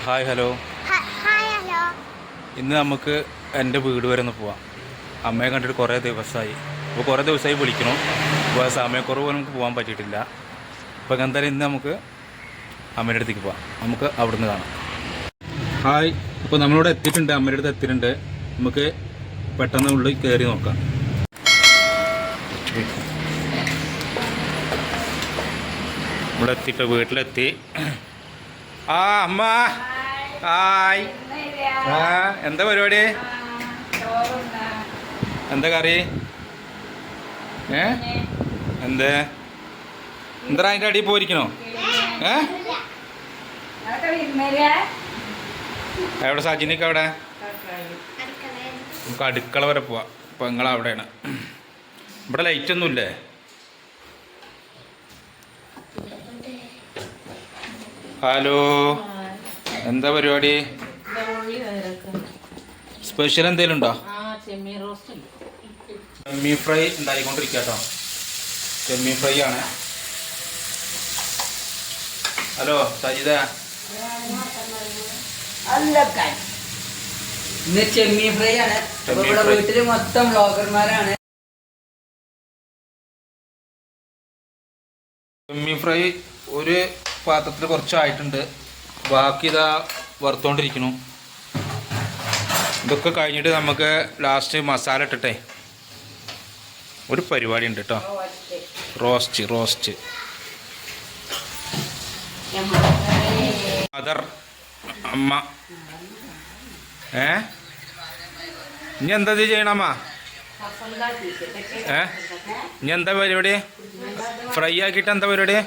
Hi hello. ഇന്ന് നമുക്ക് എൻ്റെ വീട് വരെ ഒന്ന് പോവാം. അമ്മയെ കണ്ടിട്ട് കുറേ ദിവസമായി. അപ്പോൾ കുറേ ദിവസമായി വിളിക്കണം. അപ്പോൾ സമയക്കുറവ് നമുക്ക് പോകാൻ പറ്റിയിട്ടില്ല. അപ്പോൾ എന്തായാലും ഇന്ന് നമുക്ക് അമ്മയുടെ അടുത്തേക്ക് പോവാം. നമുക്ക് അവിടെ നിന്ന് കാണാം. ഹായ്. അപ്പോൾ നമ്മളിവിടെ എത്തിയിട്ടുണ്ട്, അമ്മയുടെ അടുത്ത് എത്തിയിട്ടുണ്ട്. നമുക്ക് പെട്ടെന്ന് ഉള്ളിൽ കയറി നോക്കാം. ഇവിടെ എത്തിയിട്ട് വീട്ടിലെത്തി. അമ്മ ഹായ്. എന്താ പരിപാടി? എന്താ കറി? എന്താ അതിൻ്റെ അടിയിൽ പോയിരിക്കണോ? എവിടെ സജിനിക്ക്? അവിടെ നമുക്ക് അടുക്കള വരെ പോവാം. ഇപ്പം നിങ്ങളവിടെയാണ്. ഇവിടെ ലൈറ്റൊന്നുമില്ലേ? ഹലോ, എന്താ പരിപാടി? സ്പെഷ്യൽ എന്തെങ്കിലും ഉണ്ടോ? ചെമ്മീൻ ഫ്രൈ ഉണ്ടായിക്കൊണ്ടിരിക്കുക കേട്ടോ. ചെമ്മീൻ ഫ്രൈ ആണ്. ഹലോ സജിത. ഇന്ന് ചെമ്മീൻ ഫ്രൈ ആണ്. ഇവിടെ വീട്ടില് മൊത്തം വ്ളോഗർമാരാണ്. ചെമ്മീൻ ഫ്രൈ ഒരു പാത്രത്തിൽ കുറച്ചായിട്ടുണ്ട്. ബാക്കി ഇതാ വറുത്തോണ്ടിരിക്കുന്നു. ഇതൊക്കെ കഴിഞ്ഞിട്ട് നമുക്ക് ലാസ്റ്റ് മസാല ഇട്ടിട്ടേ ഒരു പരിപാടി ഉണ്ട് കേട്ടോ. റോസ്റ്റ് മദർ അമ്മ. ഇനി എന്താ ചെയ്യണമ്മ? ഇനി എന്താ പരിപാടി? ഫ്രൈ ആക്കിയിട്ട് എന്താ പരിപാടി?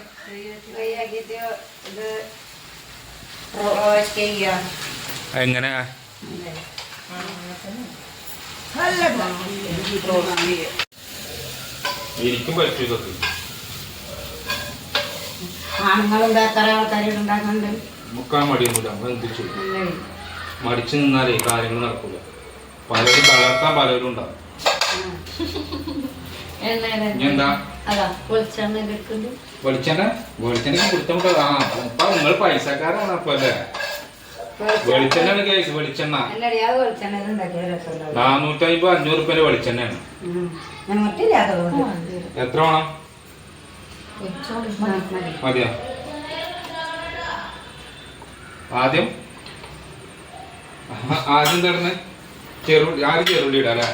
എങ്ങനെ? എനിക്കും പറ്റും ഇതൊക്കെ. മുക്കാൻ മടിയൊന്നുമില്ല. നമ്മൾ എന്ത് ചെയ്യും? മടിച്ചു നിന്നാലേ കാര്യങ്ങൾ നടക്കൂല. പലരും തളർത്താൻ പലരും ഉണ്ടാവും. എന്താ വെളിച്ചെണ്ണ കുടുത്തമുട്ട? ഇപ്പൊ നിങ്ങൾ പൈസക്കാരാണ്. അപ്പൊ അല്ലേ വെളിച്ചെണ്ണയാണ് കേസ്. വെളിച്ചെണ്ണ 450-500 റുപ്യന്റെ വെളിച്ചെണ്ണയാണ്. എത്ര വേണം? മതിയോ? ആദ്യം തരുന്ന ചെറുള്ളി. ആദ്യം ചെറുള്ളി ഇടാം അല്ലേ?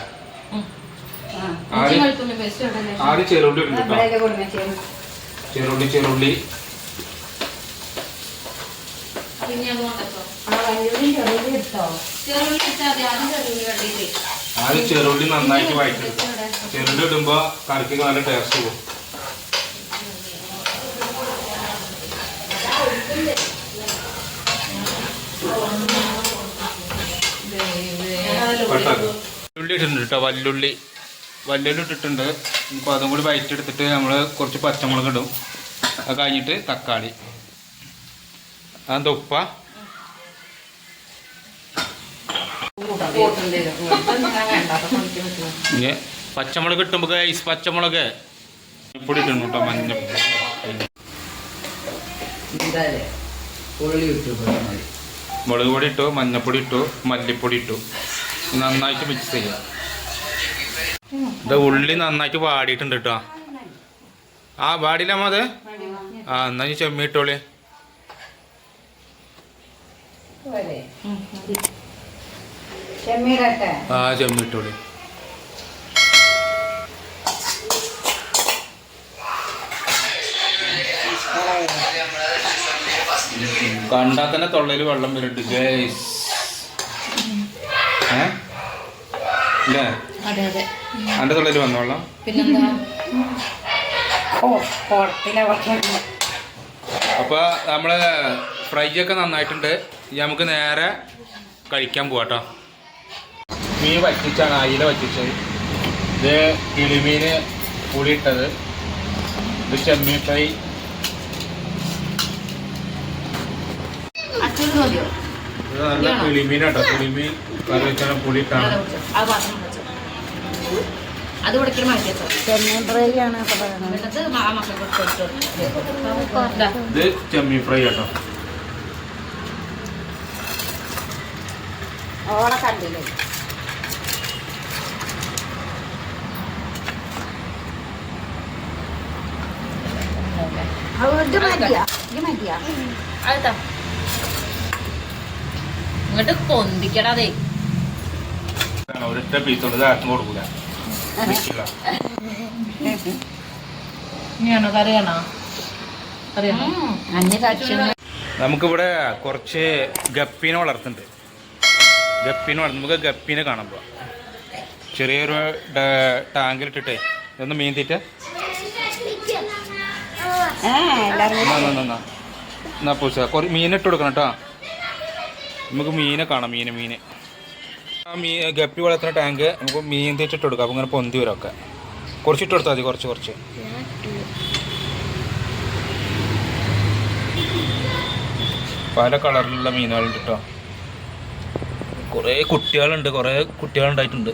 ആദ്യം ചെറുള്ളി ഇടും. ചെറുള്ളി ആദ്യം ചെറുള്ളി നന്നായിട്ട് വഴറ്റെടുക്കും. ചെറുള്ളി ഇടുമ്പോ കറിക്ക് നല്ല ടേസ്റ്റ് പോകും. ഉള്ളി ഇട്ടിട്ടുണ്ട് കേട്ടോ. വല്ലുള്ളി ഇട്ടിട്ടുണ്ട്. ഇപ്പോൾ അതും കൂടി വഴറ്റെടുത്തിട്ട് നമ്മൾ കുറച്ച് പച്ചമുളക് ഇടും. അത് കഴിഞ്ഞിട്ട് തക്കാളി. അതെന്താ ഉപ്പ? പച്ചമുളക് ഇട്ടുമ്പോ പച്ചമുളക് പൊടി ഇട്ടു കേട്ടോ. മുളക് പൊടി ഇട്ടു, മഞ്ഞപ്പൊടി ഇട്ടു, മല്ലിപ്പൊടി ഇട്ടു. നന്നായിട്ട് മിക്സ് ചെയ്യാം. ഇത് ഉള്ളി നന്നായിട്ട് വാടിയിട്ടുണ്ട് കേട്ടോ. വാടിയില്ലമ്മ അത്? എന്നാ ഈ ചെമ്മിട്ടോളി. ചെമ്മിട്ടോളി. കണ്ടാ തന്നെ തൊള്ളയിൽ വെള്ളം വരുന്നുണ്ട് ഗൈസ്. ഇല്ലേ? അന്റെ തൊള്ളയിൽ വന്നോളാം. അപ്പൊ നമ്മള് ഫ്രൈ ഒക്കെ നന്നായിട്ടുണ്ട്. നമുക്ക് നേരെ കഴിക്കാൻ പോവാട്ടോ. മീൻ വറ്റിച്ചാണ്, അയില വറ്റിച്ചത്. ഇത് കിളിമീന് പുളിയിട്ടത്. ഇത് ചെമ്മീൻ ഫ്രൈ. ഇത് നല്ല കിളിമീനാട്ടോ. കിളിമീൻ കറി വെച്ചാൽ പുളിയിട്ടാണ്. ഇത് ചെമ്മീൻ ഫ്രൈ ആട്ടോ. ഓളെ കണ്ടില്ലേ ഇത് മതിയാ ഇത് മതിയാ അതാ ഇങ്ങോട്ട് പൊന്തിക്കണതേ. ഒരൊറ്റ പീസ് കൊണ്ട് ആർക്കും കൊടുക്കൂല. ഇനിയാണോ കറിയാണോ? കറിയാണോ? അഞ്ഞ് കടിച്ചു നമുക്കിവിടെ കുറച്ച് ഗപ്പീനെ വളർത്തുന്നുണ്ട്. നമുക്ക് ഗപ്പീനെ കാണാൻ പോവാം. ചെറിയൊരു ടാങ്കിലിട്ടിട്ടേ ഇതൊന്ന് മീൻ തീറ്റ എന്നാ പൂച്ച കുറച്ച് മീനിട്ട് കൊടുക്കണം കേട്ടോ. നമുക്ക് മീനെ കാണാം. മീന് ആ ഗപ്പി വളർത്തുന്ന ടാങ്ക് നമുക്ക് മീൻ തീറ്റിട്ട് കൊടുക്കാം. അപ്പോൾ ഇങ്ങനെ പൊന്തി വരും ഒക്കെ. കുറച്ചിട്ട് കൊടുത്താൽ മതി. കുറച്ച് പല കളറിലുള്ള മീനുകളുണ്ട് കേട്ടോ. കുറേ കുട്ടികളുണ്ടായിട്ടുണ്ട്.